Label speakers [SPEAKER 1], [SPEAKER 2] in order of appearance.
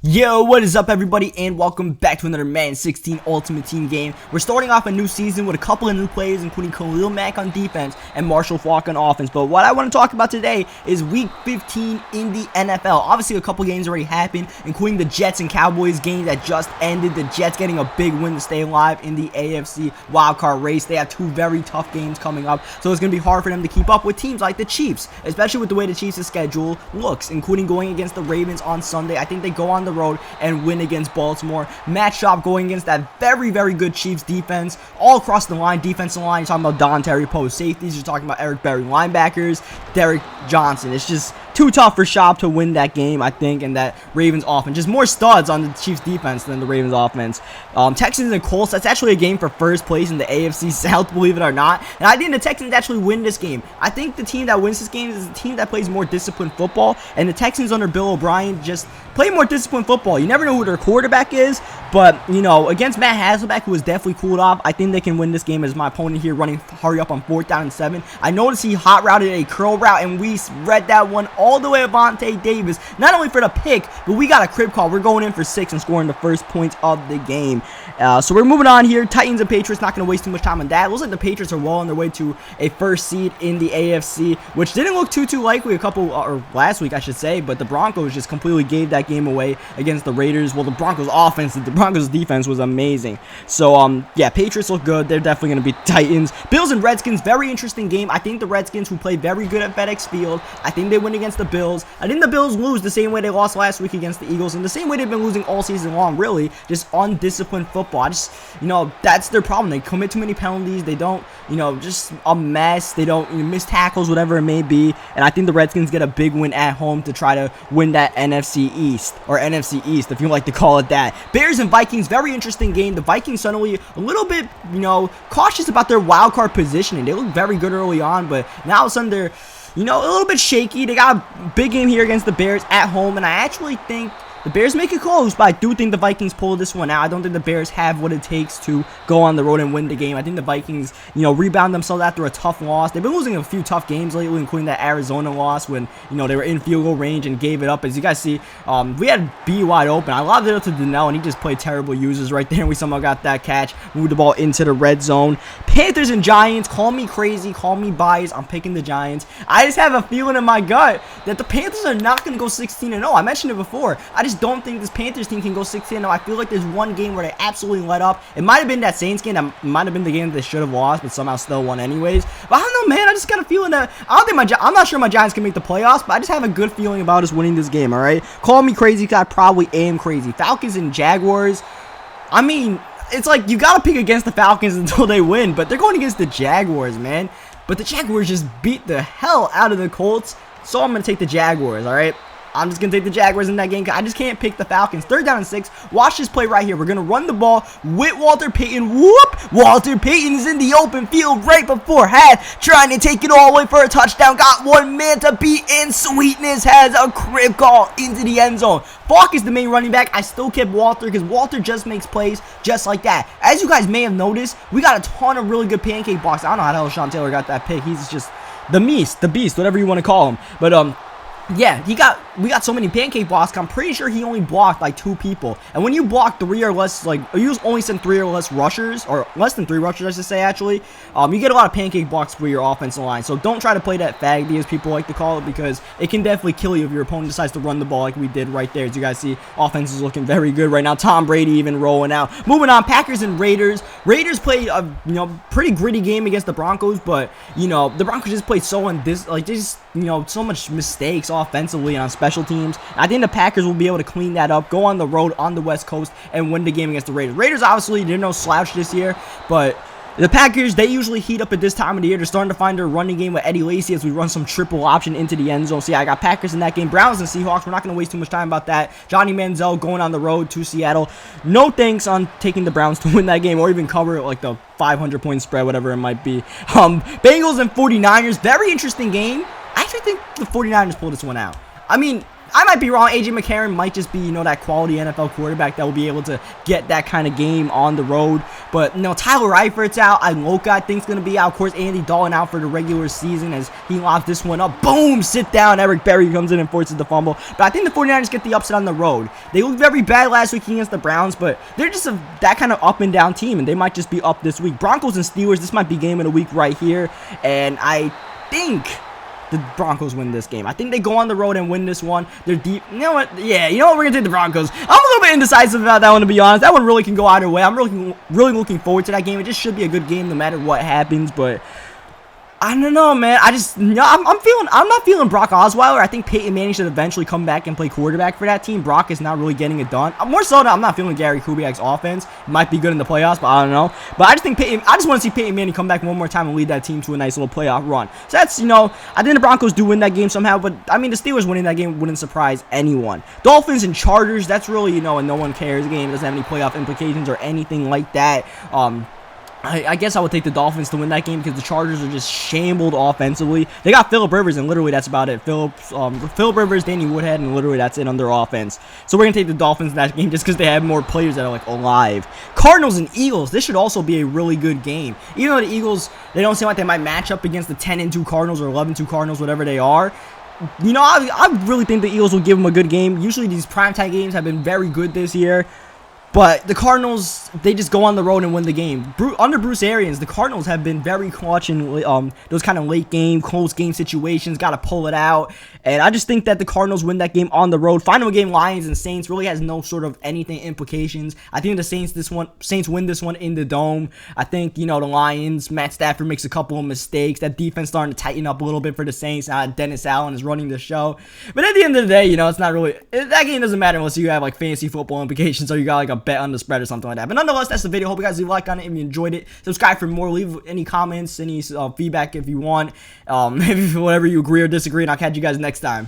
[SPEAKER 1] Yo, what is up everybody, and welcome back to another Madden 16 Ultimate Team game. We're starting off a new season with a couple of new players, including Khalil Mack on defense and Marshall Faulk on offense. But what I want to talk about today is Week 15 in the NFL. Obviously, a couple games already happened, including the Jets and Cowboys game that just ended. The Jets getting a big win to stay alive in the AFC wildcard race. They have two very tough games coming up, so it's going to be hard for them to keep up with teams like the Chiefs, especially with the way the Chiefs' schedule looks, including going against the Ravens on Sunday. I think they go on the road and win against Baltimore. Matt Schaub going against that very good Chiefs defense all across the line. Defensive line, you're talking about Don Terry Post safeties, you're talking about Eric Berry linebackers, Derek Johnson. It's just too tough for Schaub to win that game, I think, and that Ravens offense. Just more studs on the Chiefs defense than the Ravens offense. Texans and Colts, that's actually a game for first place in the AFC South, believe it or not. And I think the Texans actually win this game. I think the team that wins this game is the team that plays more disciplined football, and the Texans under Bill O'Brien just play more disciplined football. You never know who their quarterback is, but, you know, against Matt Hasselbeck, who was definitely cooled off, I think they can win this game as my opponent here running hurry up on 4th down and 7. I noticed he hot routed a curl route, and we read that one all the way to Vontae Davis, not only for the pick, but we got a crib call. We're going in for 6 and scoring the first points of the game. So we're moving on here. Titans and Patriots, not going to waste too much time on that. It looks like the Patriots are well on their way to a first seed in the AFC, which didn't look too likely or last week, I should say, but the Broncos just completely gave that game away against the Raiders. Well, the Broncos offense, the Broncos defense was amazing. So, yeah, Patriots look good. They're definitely going to beat the Titans. Bills and Redskins, very interesting game. I think the Redskins, who play very good at FedEx Field, I think they win against the Bills. I think the Bills lose the same way they lost last week against the Eagles, and the same way they've been losing all season long, really, just undisciplined football. That's their problem. They commit too many penalties. They don't, just a mess. They don't miss tackles, whatever it may be. And I think the Redskins get a big win at home to try to win that NFC East, or NFC East, if you like to call it that. Bears and Vikings, very interesting game. The Vikings suddenly a little bit, cautious about their wild card positioning. They look very good early on, but now all of a sudden they're, a little bit shaky. They got a big game here against the Bears at home, and I actually think the Bears make it close, but I do think the Vikings pull this one out. I don't think the Bears have what it takes to go on the road and win the game. I think the Vikings, rebound themselves after a tough loss. They've been losing a few tough games lately, including that Arizona loss when, they were in field goal range and gave it up. As you guys see, we had B wide open. I lobbed it up to Donnell, and he just played terrible users right there, and we somehow got that catch, moved the ball into the red zone. Panthers and Giants, call me crazy, call me biased, I'm picking the Giants. I just have a feeling in my gut that the Panthers are not going to go 16-0. I mentioned it before. I just don't think this Panthers team can go 16-0. I feel like there's one game where they absolutely let up. It might have been that Saints game. That might have been the game that they should have lost, but somehow still won anyways. But I don't know, man. I just got a feeling that I'm not sure my Giants can make the playoffs, but I just have a good feeling about us winning this game. All right, call me crazy because I probably am crazy. Falcons and Jaguars. I mean, it's like you gotta pick against the Falcons until they win, but they're going against the Jaguars, man. But the Jaguars just beat the hell out of the Colts, so I'm gonna take the Jaguars. All right. I'm just going to take the Jaguars in that game because I just can't pick the Falcons. 3rd down and 6. Watch this play right here. We're going to run the ball with Walter Payton. Whoop! Walter Payton's in the open field right before half, trying to take it all the way for a touchdown. Got one man to beat, and Sweetness has a crib call into the end zone. Faulk is the main running back. I still kept Walter because Walter just makes plays just like that. As you guys may have noticed, we got a ton of really good pancake blocks. I don't know how the hell Sean Taylor got that pick. He's just the beast, whatever you want to call him. But, yeah, we got so many pancake blocks. I'm pretty sure he only blocked like 2 people. And when you block 3 or less, you only send 3 or less rushers, or less than 3 rushers, I should say, actually, you get a lot of pancake blocks for your offensive line. So don't try to play that faggy, as people like to call it, because it can definitely kill you if your opponent decides to run the ball like we did right there. As you guys see, offense is looking very good right now. Tom Brady even rolling out. Moving on, Packers and Raiders. Raiders played a pretty gritty game against the Broncos, but the Broncos just played so so much mistakes offensively and on special teams. I think the Packers will be able to clean that up, go on the road on the West Coast, and win the game against the Raiders. Raiders obviously didn't no slouch this year, but the Packers, they usually heat up at this time of the year. They're starting to find their running game with Eddie Lacy as we run some triple option into the end zone. So, yeah, I got Packers in that game. Browns and Seahawks, we're not going to waste too much time about that. Johnny Manziel going on the road to Seattle. No thanks on taking the Browns to win that game or even cover like the 500-point spread, whatever it might be. Bengals and 49ers, very interesting game. I actually think the 49ers pulled this one out. I mean, I might be wrong. AJ McCarron might just be, you know, that quality NFL quarterback that will be able to get that kind of game on the road. But, you know, Tyler Eifert's out. Iloka, I think, is going to be out. Of course, Andy Dalton out for the regular season as he locks this one up. Boom! Sit down. Eric Berry comes in and forces the fumble. But I think the 49ers get the upset on the road. They looked very bad last week against the Browns, but they're just that kind of up and down team, and they might just be up this week. Broncos and Steelers, this might be game of the week right here. And I think the Broncos win this game. I think they go on the road and win this one. They're deep. You know what? Yeah, you know what? We're going to take the Broncos. I'm a little bit indecisive about that one, to be honest. That one really can go either way. I'm really looking forward to that game. It just should be a good game no matter what happens, but I don't know, man. I'm not feeling Brock Osweiler. I think Peyton Manning should eventually come back and play quarterback for that team. Brock is not really getting it done. More so, I'm not feeling Gary Kubiak's offense. Might be good in the playoffs, but I don't know. But I just want to see Peyton Manning come back one more time and lead that team to a nice little playoff run. So that's, you know, I think the Broncos do win that game somehow, but I mean, the Steelers winning that game wouldn't surprise anyone. Dolphins and Chargers, that's really, you know, a no one cares game. It doesn't have any playoff implications or anything like that. I guess I would take the Dolphins to win that game because the Chargers are just shambled offensively. They got Phillip Rivers, and literally that's about it. Phillip Rivers, Danny Woodhead, and literally that's it on their offense. So we're going to take the Dolphins in that game just because they have more players that are, like, alive. Cardinals and Eagles, this should also be a really good game. Even though the Eagles, they don't seem like they might match up against the 10-2 Cardinals or 11-2 Cardinals, whatever they are. You know, I really think the Eagles will give them a good game. Usually these primetime games have been very good this year. But the Cardinals, they just go on the road and win the game. Under Bruce Arians, the Cardinals have been very clutch in those kind of late game, close game situations. Got to pull it out. And I just think that the Cardinals win that game on the road. Final game, Lions and Saints really has no sort of anything implications. I think the Saints win this one in the Dome. I think, you know, the Lions, Matt Stafford makes a couple of mistakes. That defense starting to tighten up a little bit for the Saints. Dennis Allen is running the show. But at the end of the day, you know, it's not really, that game doesn't matter unless you have like fantasy football implications or you got like a bet on the spread or something like that. But nonetheless, that's the video. Hope you guys leave a like on it if you enjoyed it. Subscribe for more. Leave any comments, any feedback if you want. Maybe whatever you agree or disagree, and I'll catch you guys next time.